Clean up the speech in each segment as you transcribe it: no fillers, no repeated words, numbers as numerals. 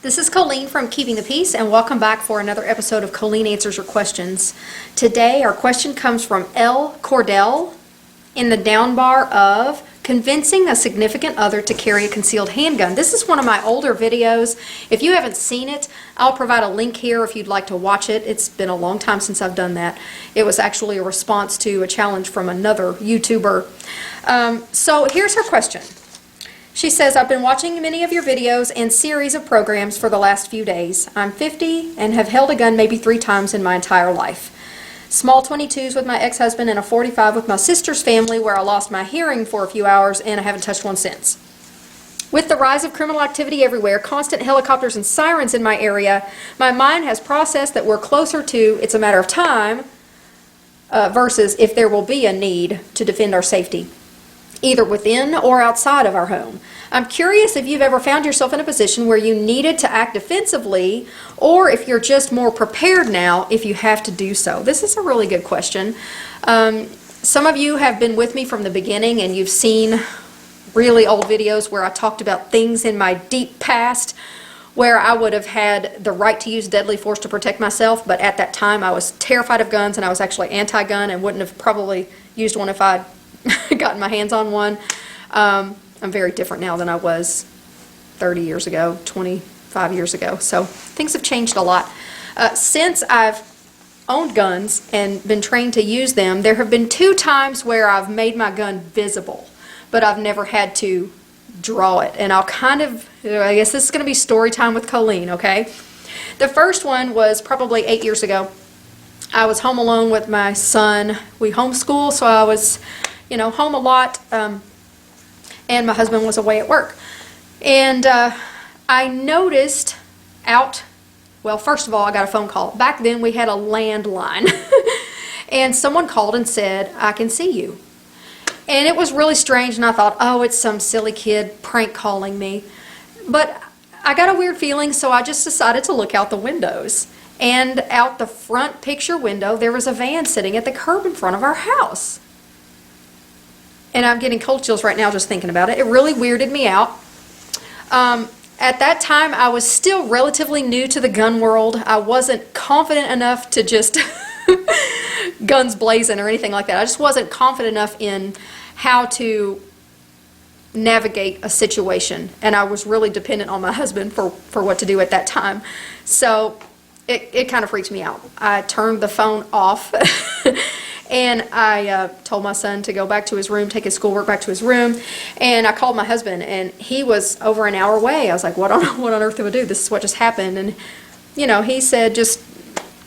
This is Colleen from Keeping the Peace, and welcome back for another episode of Colleen Answers Your Questions. Today, our question comes from L Cordell in the down bar of convincing a significant other to carry a concealed handgun. This is one of my older videos. If you haven't seen it, I'll provide a link here if you'd like to watch it. It's been a long time since I've done that. It was actually a response to a challenge from another YouTuber. So here's her question. She says, I've been watching many of your videos and series of programs for the last few days. I'm 50 and have held a gun maybe 3 times in my entire life. Small 22s with my ex-husband and a 45 with my sister's family where I lost my hearing for a few hours and I haven't touched one since. With the rise of criminal activity everywhere, constant helicopters and sirens in my area, my mind has processed that we're closer to it's a matter of time versus if there will be a need to defend our safety, either within or outside of our home. I'm curious if you've ever found yourself in a position where you needed to act defensively, or if you're just more prepared now if you have to do so. This is a really good question. Some of you have been with me from the beginning and you've seen really old videos where I talked about things in my deep past where I would have had the right to use deadly force to protect myself, but at that time I was terrified of guns and I was actually anti-gun and wouldn't have probably used one if I'd gotten my hands on one. I'm very different now than I was 30 years ago, 25 years ago. So things have changed a lot. Since I've owned guns and been trained to use them, there have been 2 times where I've made my gun visible, but I've never had to draw it. And I'll I guess this is going to be story time with Colleen, okay? The first one was probably 8 years ago. I was home alone with my son. We homeschool, so I was home a lot, and my husband was away at work. And I noticed well, first of all, I got a phone call. Back then, we had a landline. And someone called and said, I can see you. And it was really strange, and I thought, oh, it's some silly kid prank calling me. But I got a weird feeling, so I just decided to look out the windows. And out the front picture window, there was a van sitting at the curb in front of our house. And I'm getting cold chills right now just thinking about it. It really weirded me out. At that time, I was still relatively new to the gun world. I wasn't confident enough to just guns blazing or anything like that. I just wasn't confident enough in how to navigate a situation. And I was really dependent on my husband for what to do at that time. So it kind of freaked me out. I turned the phone off. And I told my son to go back to his room, take his schoolwork back to his room, and I called my husband, and he was over an hour away. I was like, what on earth do I do? This is what just happened. And, he said, just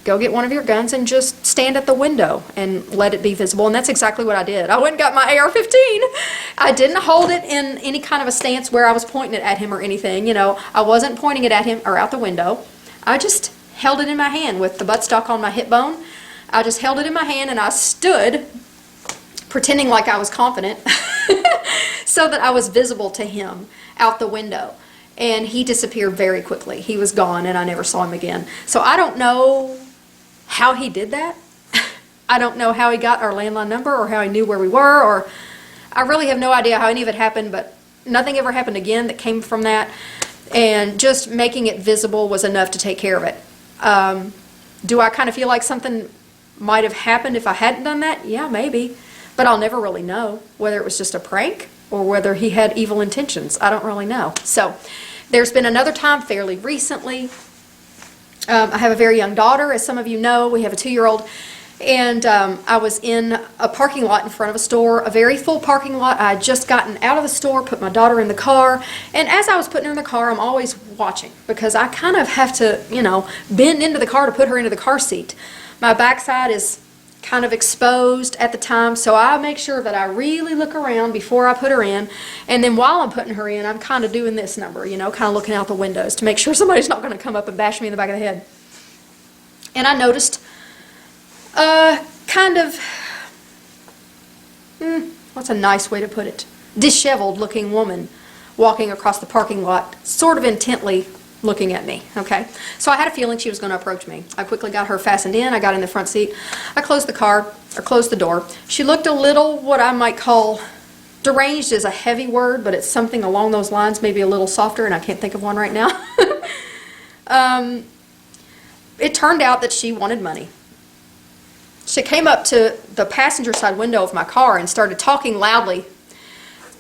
go get one of your guns and just stand at the window and let it be visible. And that's exactly what I did. I went and got my AR-15. I didn't hold it in any kind of a stance where I was pointing it at him or anything. I wasn't pointing it at him or out the window. I just held it in my hand with the buttstock on my hip bone. I just held it in my hand and I stood pretending like I was confident so that I was visible to him out the window. And he disappeared very quickly. He was gone and I never saw him again. So I don't know how he did that. I don't know how he got our landline number or how he knew where we were, or I really have no idea how any of it happened, but nothing ever happened again that came from that. And just making it visible was enough to take care of it. Do I kind of feel like something might have happened if I hadn't done that? Yeah, maybe. But I'll never really know whether it was just a prank or whether he had evil intentions. I don't really know. So there's been another time fairly recently. I have a very young daughter, as some of you know. We have a 2-year-old. And I was in a parking lot in front of a store, a very full parking lot. I had just gotten out of the store, put my daughter in the car. And as I was putting her in the car, I'm always watching because I kind of have to, bend into the car to put her into the car seat. My backside is kind of exposed at the time, so I make sure that I really look around before I put her in. And then while I'm putting her in, I'm kind of doing this number, kind of looking out the windows to make sure somebody's not going to come up and bash me in the back of the head. And I noticed what's a nice way to put it? Disheveled looking woman walking across the parking lot, sort of intently looking at me, okay? So I had a feeling she was going to approach me. I quickly got her fastened in. I got in the front seat. I closed the door. She looked a little, what I might call, deranged is a heavy word, but it's something along those lines, maybe a little softer, and I can't think of one right now. It turned out that she wanted money. She came up to the passenger side window of my car and started talking loudly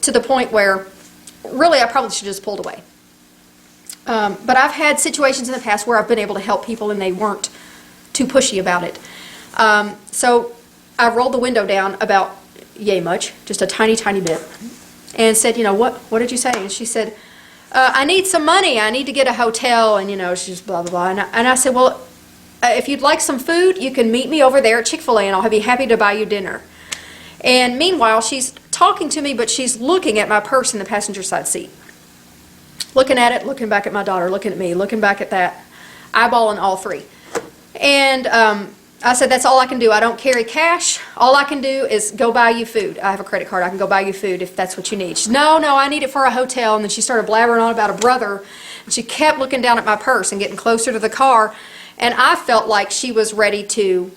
to the point where really I probably should have just pulled away. But I've had situations in the past where I've been able to help people and they weren't too pushy about it. So I rolled the window down about yay much, just a tiny, tiny bit, and said, you know, what did you say? And she said, I need some money. I need to get a hotel. And, you know, she's blah, blah, blah. And I said, well, if you'd like some food, you can meet me over there at Chick-fil-A and I'll be happy to buy you dinner. And meanwhile, she's talking to me, but she's looking at my purse in the passenger side seat. Looking at it, looking back at my daughter, looking at me, looking back at that, eyeballing all three. And I said, that's all I can do. I don't carry cash. All I can do is go buy you food. I have a credit card. I can go buy you food if that's what you need. She said, no, I need it for a hotel. And then she started blabbering on about a brother. And she kept looking down at my purse and getting closer to the car. And I felt like she was ready to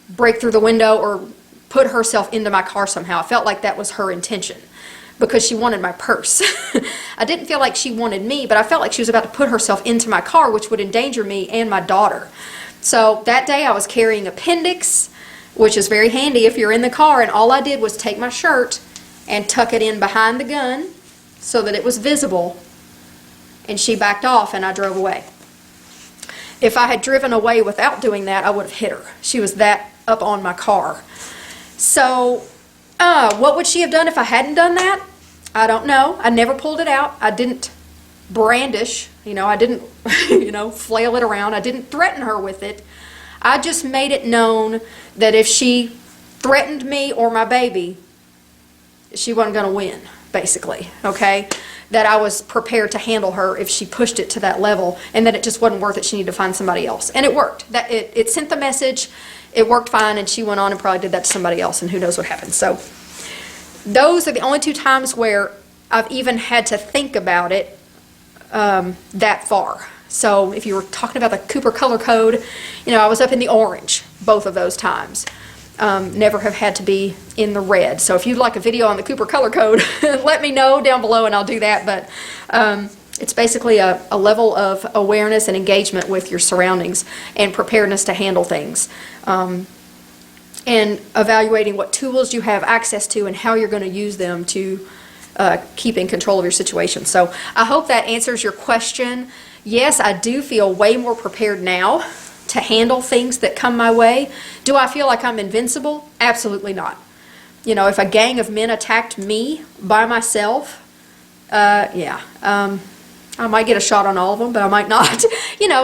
break through the window or put herself into my car somehow. I felt like that was her intention because she wanted my purse. I didn't feel like she wanted me, but I felt like she was about to put herself into my car, which would endanger me and my daughter. So that day I was carrying appendix, which is very handy if you're in the car, and all I did was take my shirt and tuck it in behind the gun so that it was visible, and she backed off and I drove away. If I had driven away without doing that, I would have hit her. She was that up on my car. So what would she have done if I hadn't done that? I don't know. I never pulled it out. I didn't brandish, I didn't, flail it around. I didn't threaten her with it. I just made it known that if she threatened me or my baby, she wasn't going to win, basically, okay? That I was prepared to handle her if she pushed it to that level, and that it just wasn't worth it. She needed to find somebody else. And it worked. That it sent the message. It worked fine, and she went on and probably did that to somebody else, and who knows what happened. So those are the only two times where I've even had to think about it that far. So if you were talking about the Cooper color code, I was up in the orange both of those times. Never have had to be in the red. So if you'd like a video on the Cooper color code, let me know down below and I'll do that. But it's basically a level of awareness and engagement with your surroundings and preparedness to handle things. And evaluating what tools you have access to and how you're going to use them to keep in control of your situation. So I hope that answers your question. Yes, I do feel way more prepared now to handle things that come my way. Do I feel like I'm invincible? Absolutely not. If a gang of men attacked me by myself, I might get a shot on all of them, but I might not.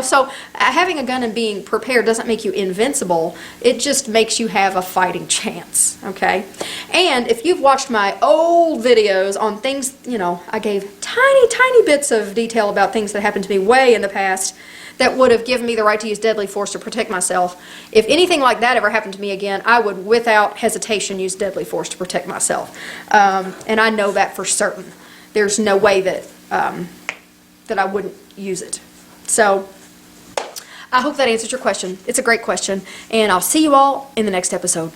So having a gun and being prepared doesn't make you invincible. It just makes you have a fighting chance, okay? And if you've watched my old videos on things, I gave tiny, tiny bits of detail about things that happened to me way in the past that would have given me the right to use deadly force to protect myself. If anything like that ever happened to me again, I would, without hesitation, use deadly force to protect myself. And I know that for certain. There's no way that I wouldn't use it. So I hope that answers your question. It's a great question, and I'll see you all in the next episode.